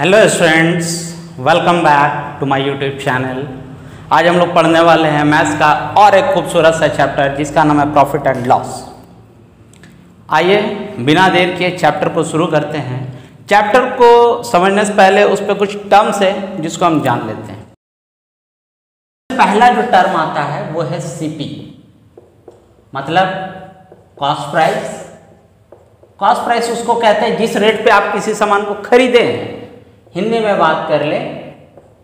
Hello students, welcome back to my YouTube channel. आज हम लोग पढ़ने वाले हैं मैथ्स का और एक खूबसूरत सा चैप्टर जिसका नाम है प्रॉफिट एंड लॉस। आइए बिना देर किए चैप्टर को शुरू करते हैं। चैप्टर को समझने से पहले उस पर कुछ टर्म्स है जिसको हम जान लेते हैं। पहला जो टर्म आता है वो है सीपी, मतलब कॉस्ट प्राइस। कॉस्ट प्राइस उसको कहते हैं जिस रेट पे आप किसी सामान को खरीदे हैं। हिंदी में बात कर ले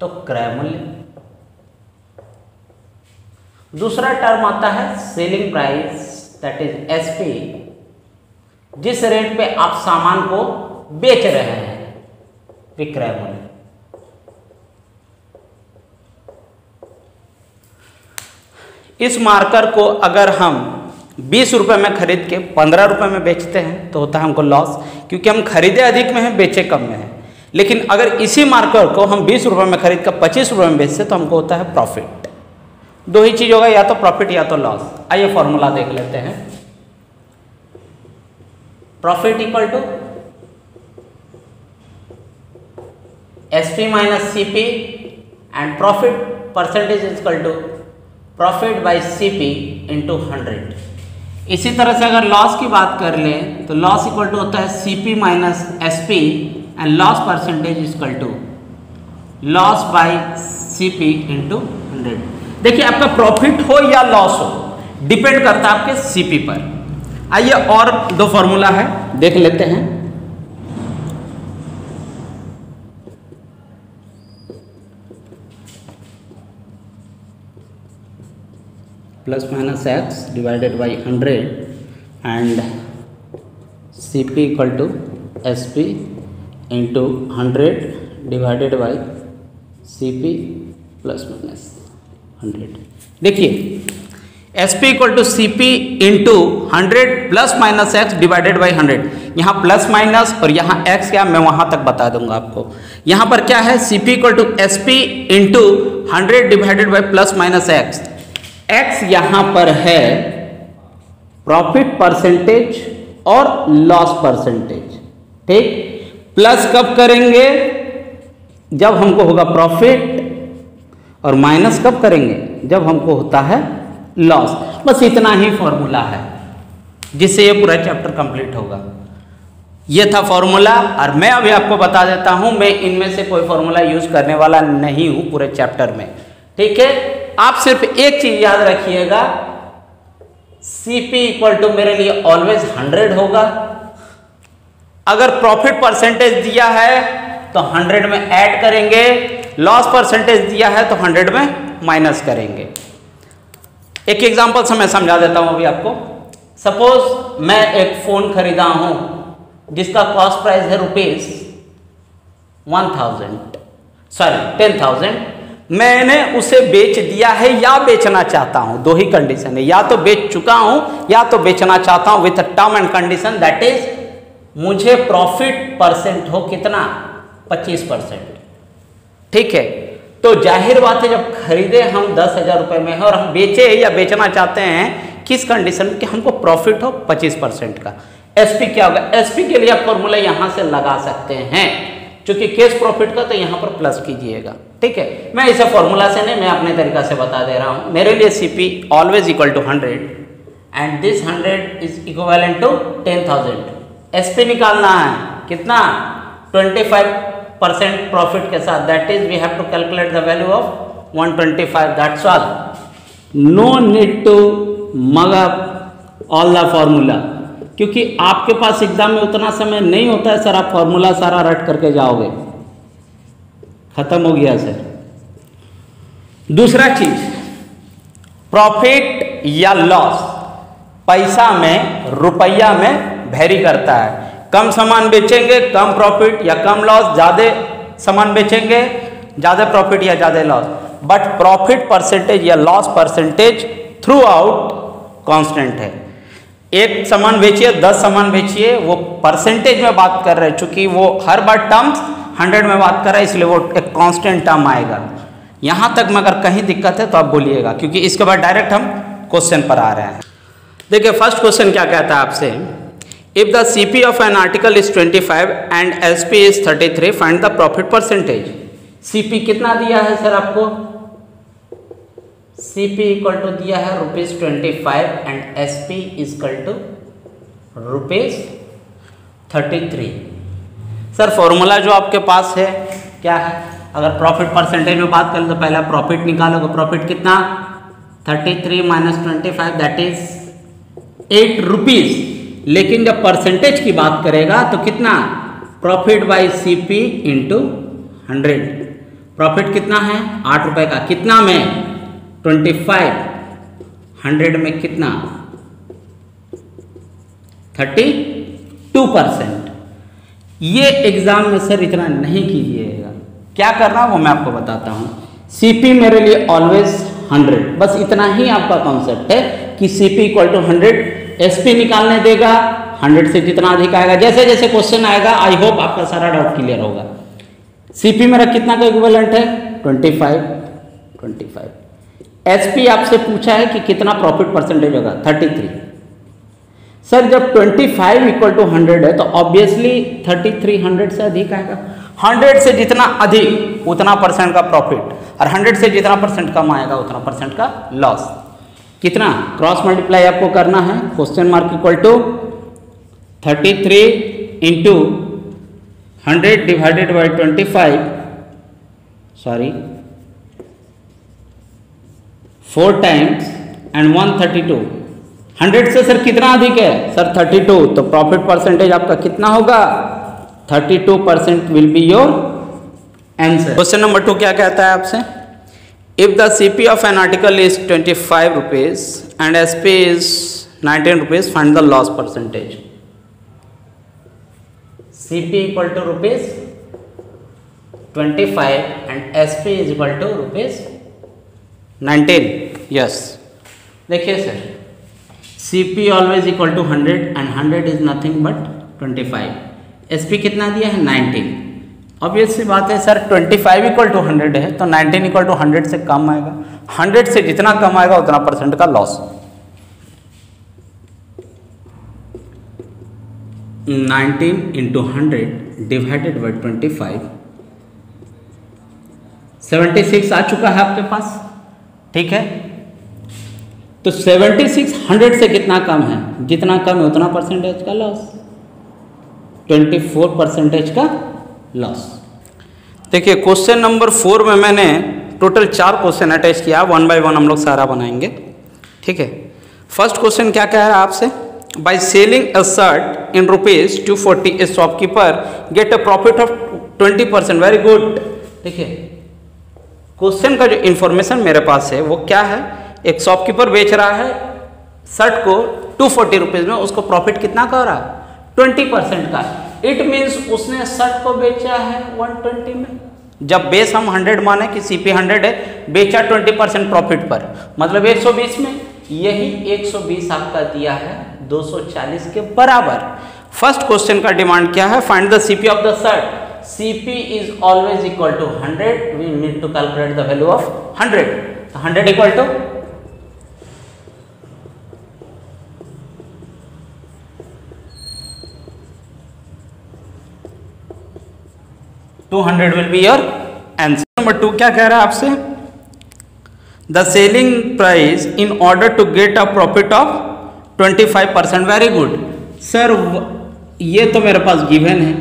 तो क्रय मूल्य। दूसरा टर्म आता है selling price, that is SP, जिस रेट पे आप सामान को बेच रहे हैं, विक्रय मूल्य। इस मार्कर को अगर हम 20 रुपए में खरीद के 15 रुपए में बेचते हैं तो होता है हमको लॉस, क्योंकि हम खरीदे अधिक में हैं, बेचे कम में हैं। लेकिन अगर इसी मार्कर को हम 20 रुपए में खरीद कर 25 रुपए में बेचते तो हमको होता है प्रॉफिट। दो ही चीज होगा, या तो प्रॉफिट या तो लॉस। आइए फॉर्मूला देख लेते हैं। Profit equal to SP minus CP and profit percentage equal to profit by CP into 100। इसी तरह से अगर लॉस की बात कर लें तो लॉस इक्वल टू होता है CP minus SP and loss percentage equal to loss by CP into 100। देखिए, आपका प्रॉफिट हो या लॉस हो डिपेंड करता है आपके सीपी पर। आइए और दो फॉर्मूला है देख लेते हैं। Plus minus x divided by 100 and CP equal to SP into 100 divided by CP plus minus 100। देखिए, SP equal to CP into 100 plus minus x divided by 100। यहाँ प्लस माइनस और यहाँ एक्स क्या, मैं वहाँ तक बता दूंगा आपको। यहाँ पर क्या है, CP equal to SP into 100 divided by plus minus x. X यहाँ पर है प्रॉफिट परसेंटेज और लॉस परसेंटेज, ठीक। प्लस कब करेंगे, जब हमको होगा प्रॉफिट, और माइनस कब करेंगे, जब हमको होता है लॉस। बस इतना ही फॉर्मूला है जिससे ये पूरा चैप्टर कंप्लीट होगा। ये था फॉर्मूला, और मैं अभी आपको बता देता हूं, मैं इनमें से कोई फॉर्मूला यूज करने वाला नहीं हूं पूरे चैप्टर में, ठीक है। आप सिर्फ एक चीज याद रखिएगा, सीपी इक्वल टू मेरे लिए ऑलवेज 100 होगा। अगर प्रॉफिट परसेंटेज दिया है तो 100 में ऐड करेंगे, लॉस परसेंटेज दिया है तो 100 में माइनस करेंगे। एक एग्जांपल से मैं समझा देता हूं अभी आपको। सपोज मैं एक फोन खरीदा हूं जिसका कॉस्ट प्राइस है ₹10,000। मैंने उसे बेच दिया है या बेचना चाहता हूं, दो ही कंडीशन है, या तो बेच चुका हूं या तो बेचना चाहता हूं with term and condition, that is मुझे प्रॉफिट परसेंट हो कितना, 25%, ठीक है। तो जाहिर बात है, जब खरीदे हम 10,000 रुपए में है और हम बेचे या बेचना चाहते हैं किस कंडीशन में, कि हमको प्रॉफिट हो 25% का। एसपी क्या होगा, एसपी के लिए आप फॉर्मूला यहां से लगा सकते हैं, क्योंकि केस प्रॉफिट का तो यहां पर प्लस कीजिएगा, ठीक है। मैं इसे फॉर्मूला से नहीं, मैं अपने तरीका से बता दे रहा हूं। मेरे लिए CP always equal to 100 and this 100 is equivalent to 10,000। SP निकालना है कितना, 25% प्रॉफिट के साथ, that is we have to calculate the value of 125, that's all. No need to mug up all the formula, क्योंकि आपके पास एग्जाम में उतना समय नहीं होता है सर आप फॉर्मूला सारा रट करके जाओगे, खत्म हो गया सर। दूसरा चीज, प्रॉफिट या लॉस पैसा में, रुपया में वेरी करता है। कम सामान बेचेंगे कम प्रॉफिट या कम लॉस, ज्यादा सामान बेचेंगे ज्यादा प्रॉफिट या ज्यादा लॉस। बट प्रॉफिट परसेंटेज या loss percentage through out constant है। एक सामान बेचिए 10 सामान बेचिए, वो परसेंटेज में बात कर रहे हैं, चूंकि वो हर बार टर्म्स 100 में बात कर रहा है, इसलिए वो एक कांस्टेंट टर्म आएगा। यहां तक में अगर कहीं दिक्कत है तो आप बोलिएगा, क्योंकि इसके बाद डायरेक्ट हम क्वेश्चन पर आ रहे हैं। देखिए, फर्स्ट क्वेश्चन क्या कहता है आपसे, if the CP of an article is 25 and SP is 33, find the profit percentage. CP कितना दिया है सर आपको? सीपी इक्वल टू दिया है ₹25 and SP equal to ₹33। Sir formula जो आपके पास है क्या है? अगर प्रॉफिट परसेंटेज में बात करें तो पहला प्रॉफिट निकालोगे। प्रॉफिट कितना? 33 माइनस 25 दैट इज ₹8। लेकिन जब परसेंटेज की बात करेगा तो कितना? Profit by CP into 100। Profit कितना है? ₹8 का। कितना में? 25। 100 में कितना? 32%। ये एग्जाम में सर इतना नहीं कीजिएगा। क्या करना वो मैं आपको बताता हूँ। सीपी मेरे लिए ऑलवेज 100, बस इतना ही आपका कॉन्सेप्ट है कि सीपी इक्वल टू 100, एसपी निकालने देगा 100 से जितना अधिक आएगा। जैसे जैसे क्वेश्चन आएगा आई होप आपका सारा डाउट क्लियर होगा। सीपी मेरा कितना का इक्विवेलेंट है? 25। एसपी आपसे पूछा है कि कितना प्रॉफिट परसेंटेज होगा? 33। सर जब 25 इक्वल टू 100 है तो ऑब्वियसली 33 100 से अधिक आएगा। 100 से जितना अधिक उतना परसेंट का प्रॉफिट, और 100 से जितना परसेंट कम आएगा उतना परसेंट का लॉस। कितना? क्रॉस मल्टीप्लाई आपको करना है। Question mark equal to 33 into 100 divided by 25, sorry 4 times and 132। 100 से सर कितना अधिक है? सर 32। तो प्रॉफिट परसेंटेज आपका कितना होगा? 32% will be your answer. Question number 2 क्या कहता है आपसे? If the CP of an article is ₹25 and SP is ₹19, find the loss percentage. CP equal to ₹25 and SP is equal to ₹19। Yes, देखिए sir CP always equal to 100 and 100 is nothing but 25। SP कितना दिया है? 19। Obvious सी बात है sir 25 equal to 100 है तो 19 equal to 100 से कम आएगा। 100 से जितना कम आएगा उतना परसेंट का लॉस। 19 इंटू 100 डिवाइडेड बाई 25, 76 आ चुका है आपके पास। ठीक है, तो 76 100 से कितना कम है? जितना कम है उतना परसेंटेज का लॉस। 24% का लॉस। देखिए क्वेश्चन नंबर 4 में मैंने टोटल 4 क्वेश्चन अटैच किया। 1 बाय 1 हम लोग सारा बनाएंगे। ठीक है, फर्स्ट क्वेश्चन क्या कह रहा है आपसे? By selling a shirt in ₹240 A shopkeeper gate a profit of 20%। Very good. देखिए क्वेश्चन का जो इन्फॉर्मेशन मेरे पास है वो क्या है? एक शॉपकीपर बेच रहा है शर्ट को ₹240 में, उसको प्रॉफिट कितना का हो रहा है? 20% का। इट मीन्स उसने शर्ट को बेचा है 120 में। जब बेस हम 100 माने कि सीपी 100 है, बेचा 20% प्रॉफिट पर, मतलब 120 में। यही 120 आपका दिया है 240 के बराबर। फर्स्ट क्वेश्चन का डिमांड क्या है? Find the CP of the shirt. CP is always equal to 100। We need to calculate the value of 100। 100 equal to 200 will be your answer. Number 2 क्या कह रहा है आपसे? The selling price in order to get a profit of 25%. Very good sir, ये तो मेरे पास given है।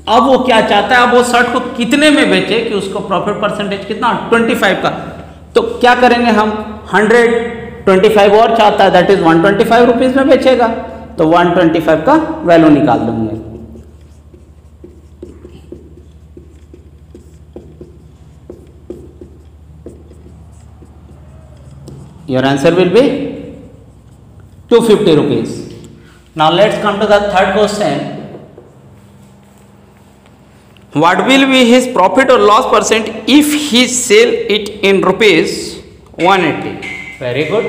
अब वो क्या चाहता है? अब वो शर्ट को कितने में बेचे कि उसको प्रॉफिट परसेंटेज कितना? 25 का। तो क्या करेंगे हम? 125 और चाहता है, दैट इज 125 रुपीज में बेचेगा, तो 125 का वैल्यू निकाल दूंगे। Your answer will be 250 rupees. Now let's come to the third question. What will be his profit or loss percent if he sell it in ₹180? Very good.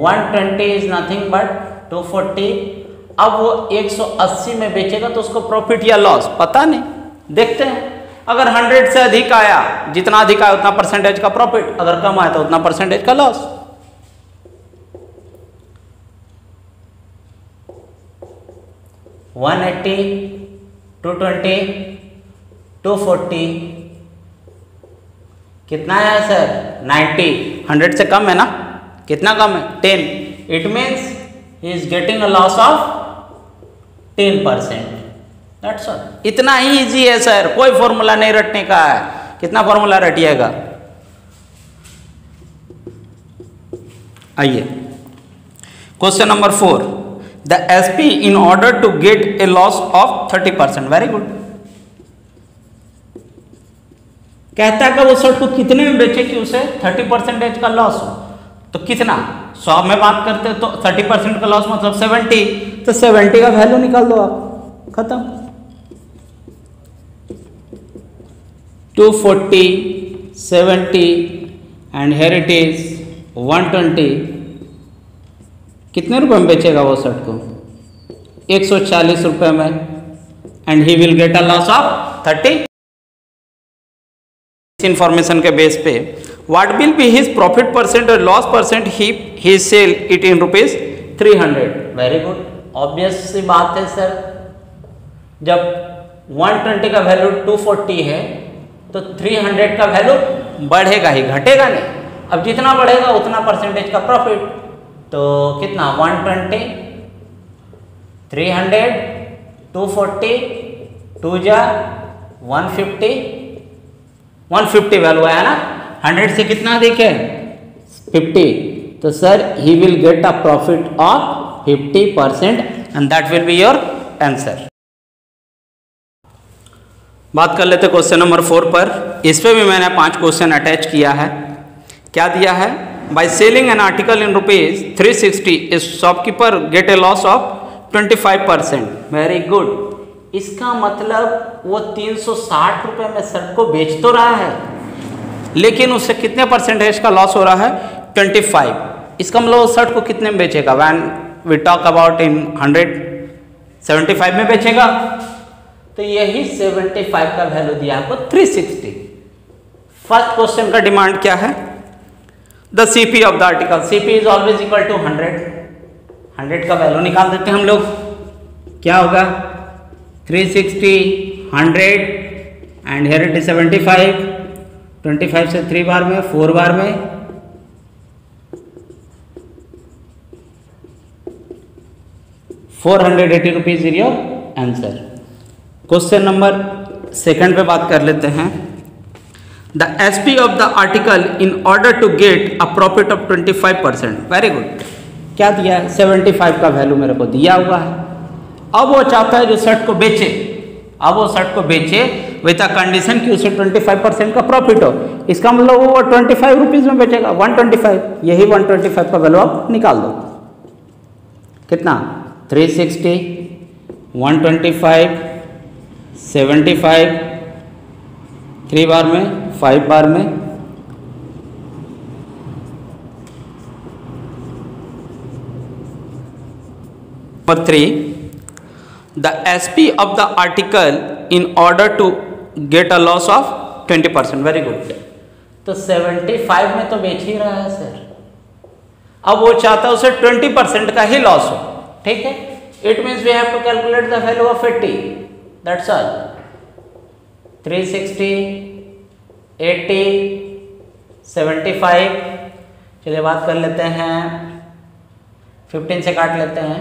120 is nothing but 240. अब वो 180 में बेचेगा तो उसको profit या loss पता नहीं, देखते हैं। अगर 100 से अधिक आया, जितना अधिक आया उतना परसेंटेज का प्रॉफिट, अगर कम आया तो उतना परसेंटेज का लॉस। 180, 220, 240, कितना है सर 90, 100 से कम है ना, कितना कम है 10, it means he is getting a loss of 10%। That's all, इतना ही इजी है सर, कोई फॉर्मूला नहीं रटने का है। कितना फॉर्मूला रटिएगा, आइए question number 4, the SP in order to get a loss of 30%। Very good. कहता है कि वो शर्ट को कितने में बेचे कि उसे 30% का लॉस हो, तो कितना 100 में बात करते हैं तो 30% का लॉस मतलब 70, तो 70 का वैल्यू निकाल दो आप, खत्म। 240, 70 एंड हियर इट इज 120, कितने रुपए में बेचेगा वो शर्ट को 140 रुपए में, and he will get a loss of 30। इस इंफॉर्मेशन के बेस पे what will be his profit percent और loss percent he sell it in rupees 300। Very good, obvious सी बात है सर, जब 120 का वैल्यू 240 है तो 300 का वैल्यू बढ़ेगा ही, घटेगा नहीं। अब जितना बढ़ेगा उतना परसेंटेज का प्रॉफिट, तो कितना 120, 300, 240, 2 जा 150 वैल्यू आया ना, 100 से कितना देखे 50, तो sir he will get a profit of 50% and that will be your answer. बात कर लेते क्वेश्चन नंबर 4 पर। इस पे भी मैंने 5 क्वेश्चन अटैच किया है। क्या दिया है, by selling an article in rupees 360 A shopkeeper gate a loss of 25%। Very good, इसका मतलब वो 360 रुपये में शर्ट को बेच तो रहा है, लेकिन उससे कितने परसेंटेज का लॉस हो रहा है 25। इसका मतलब वो शर्ट को कितने में बेचेगा, when we talk about in 175 में बेचेगा, तो यही 75 का वैल्यू दिया आपको 360। फर्स्ट क्वेश्चन का डिमांड क्या है, the CP of the article, CP is always equal to 100 का वैल्यू निकाल देते हैं हम लोग। क्या होगा 360, 100 एंड हियर इट इज 75, 25 से 3 बार में 4 बार में 480 rupees is your answer. Question number 2 पे बात कर लेते हैं। The SP of the article in order to get a profit of 25%। Very good, क्या दिया है 75 का वैल्यू मेरे को दिया हुआ है। अब वो चाहता है जो शर्ट को बेचे, अब वो शर्ट को बेचे विद अ कंडीशन कि उसे 25% का प्रॉफिट हो। इसका मतलब वो 25 रुपीज में बेचेगा 125, यही 125 का वैल्यू आप निकाल दो। कितना 360, 125, 75, 3 बार में 5 बार में number 3, the SP of the article in order to get a loss of 20%। Very good, तो 75 में तो बेच ही रहा है सर, अब वो चाहता है उसे 20% का ही लॉस हो। ठीक है, it means we have to calculate the value of 80, that's all. 360, 80, 75, चलिए बात कर लेते हैं 15 से काट लेते हैं,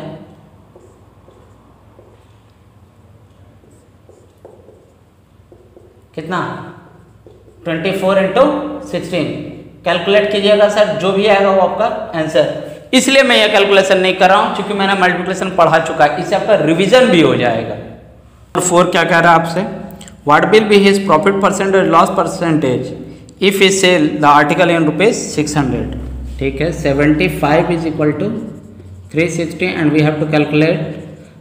कितना 24 इंटू 16 कैलकुलेट कीजिएगा सर, जो भी आएगा वो आपका आंसर। इसलिए मैं ये कैलकुलेशन नहीं कर रहा हूँ क्योंकि मैंने मल्टीप्लिकेशन पढ़ा चुका है, इससे आपका रिवीजन भी हो जाएगा। और 4 क्या कह रहा है आपसे, what will be his profit percentage loss percentage if he sell the article in rupees 600। ठीक है, 75 is equal to 360 and we have to calculate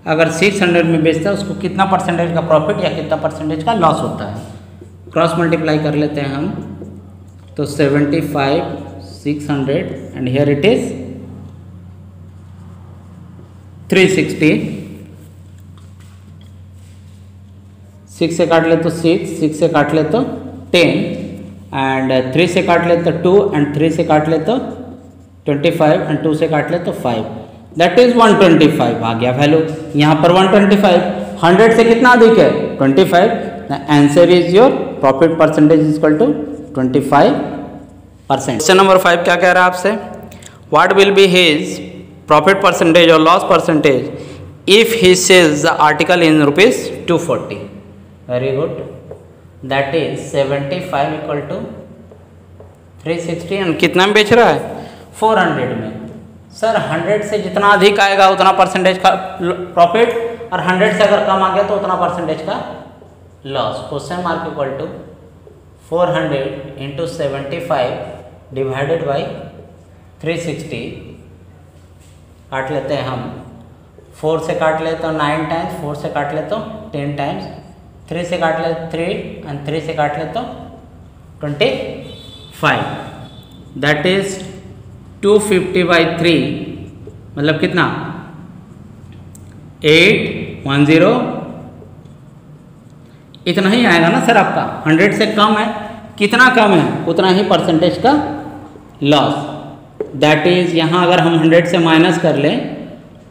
अगर 600 में बेचता है उसको कितना परसेंटेज का प्रॉफिट या कितना परसेंटेज का लॉस होता है। क्रॉस मल्टीप्लाई कर लेते हैं हम, तो 75, 600 एंड हियर इट इज 360, 6 से काट ले तो 6 से काट ले तो 10 एंड 3 से काट ले तो 2 एंड 3 से काट ले तो 25 एंड 2 से काट ले तो 5। दैट इज 125 आ गया वैल्यू यहाँ पर 125। 100 से कितना अधिक है 25। The answer is your profit percentage is equal to 25%। Question number 5 क्या कह रहा है आपसे, what will be his profit percentage और loss percentage if he sells the article in ₹240। Very good, that is 75 equal to 360 and कितना में बेच रहा है 400 में। सर 100 से जितना अधिक आएगा उतना परसेंटेज का प्रॉफिट और 100 से अगर कम आ गया तो उतना परसेंटेज का loss. Question mark equal to 400 into 75 divided by 360। काट लेते हैं हम, 4 से काट ले तो 9 टाइम्स, 4 से काट ले तो 10 टाइम्स, 3 से काट ले 3 एंड 3 से काट ले तो 25। दैट इज 250/3 मतलब कितना 810। इतना ही आएगा ना सर आपका, 100 से कम है, कितना कम है उतना ही परसेंटेज का लॉस। दैट इज यहाँ अगर हम 100 से माइनस कर लें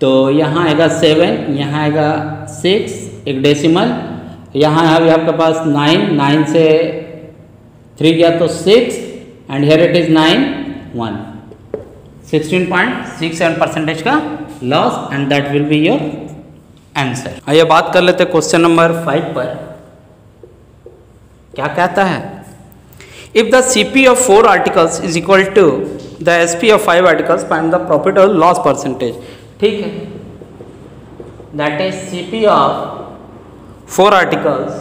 तो यहाँ आएगा 7, यहाँ आएगा 6 एक डेसिमल, यहाँ अभी आपके पास 9 से 3 गया तो 6 and here it is 9 1 16.67 percentage का loss and that will be your answer. आइए बात कर लेते हैं क्वेश्चन नंबर 5 पर। क्या कहता है, if the CP of 4 articles is equal to the SP of 5 articles find the profit और लॉस परसेंटेज। ठीक है, that is CP of 4 articles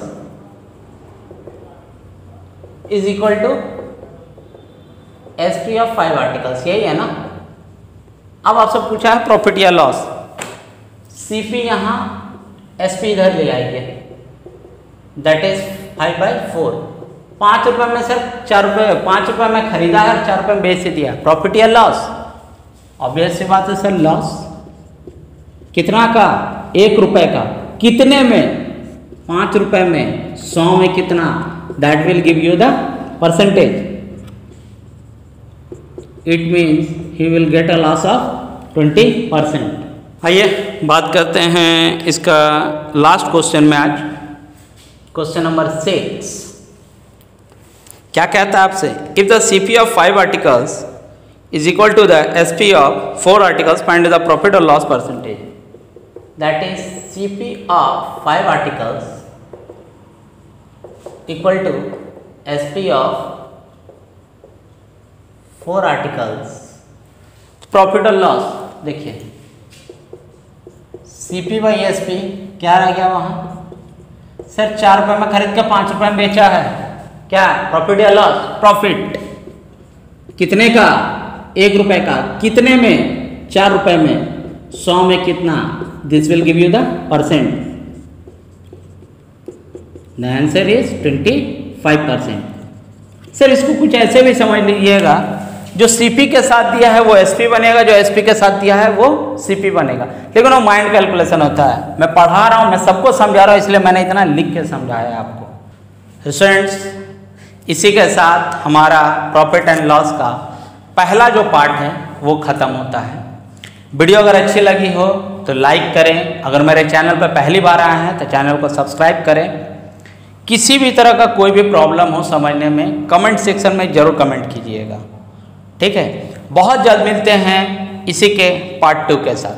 is equal to SP of 5 articles, यही है ना। अब आपसे पूछा है प्रॉफिट या लॉस, CP यहाँ SP इधर ले आइए, दैट इज 5/4। 5 रुपये में सर 4 रुपये, 5 रुपये में खरीदा है और 4 रुपये में बेच दिया, प्रॉफिट या लॉस। ऑब्वियस सी बात है सर लॉस। कितना का 1 रुपये का, कितने में 5 रुपये में, 100 में कितना, that will give you the percentage. It means he will get a loss of 20%। आइए बात करते हैं इसका लास्ट क्वेश्चन में आज, क्वेश्चन नंबर 6। क्या कहता है आपसे, if the CP of 5 articles is equal to the SP of 4 articles find the profit और loss percentage. That is CP of 5 articles equal to SP of 4 articles, profit और loss. देखिए CP/SP क्या रह गया वहाँ सर, 4 रुपये में खरीद के 5 रुपये में बेचा है, क्या प्रॉफिट या लॉस, प्रॉफिट। कितने का 1 रुपये का, कितने में 4 रुपये में, 100 में कितना, this will give you the percent. The answer is 25%। Sir इसको कुछ ऐसे भी समझ लीजिएगा, जो CP के साथ दिया है वो SP बनेगा, जो SP के साथ दिया है वो CP बनेगा, लेकिन वो माइंड कैलकुलेशन होता है। मैं पढ़ा रहा हूँ, मैं सबको समझा रहा हूँ, इसलिए मैंने इतना लिख के समझाया आपको। स्टूडेंट्स, इसी के साथ हमारा प्रॉफिट एंड लॉस का पहला जो पार्ट है वो ख़त्म होता है। वीडियो अगर अच्छी लगी हो तो लाइक करें, अगर मेरे चैनल पर पहली बार आए हैं तो चैनल को सब्सक्राइब करें। किसी भी तरह का कोई भी प्रॉब्लम हो समझने में, कमेंट सेक्शन में ज़रूर कमेंट कीजिएगा। ठीक है, बहुत जल्द मिलते हैं इसी के पार्ट 2 के साथ।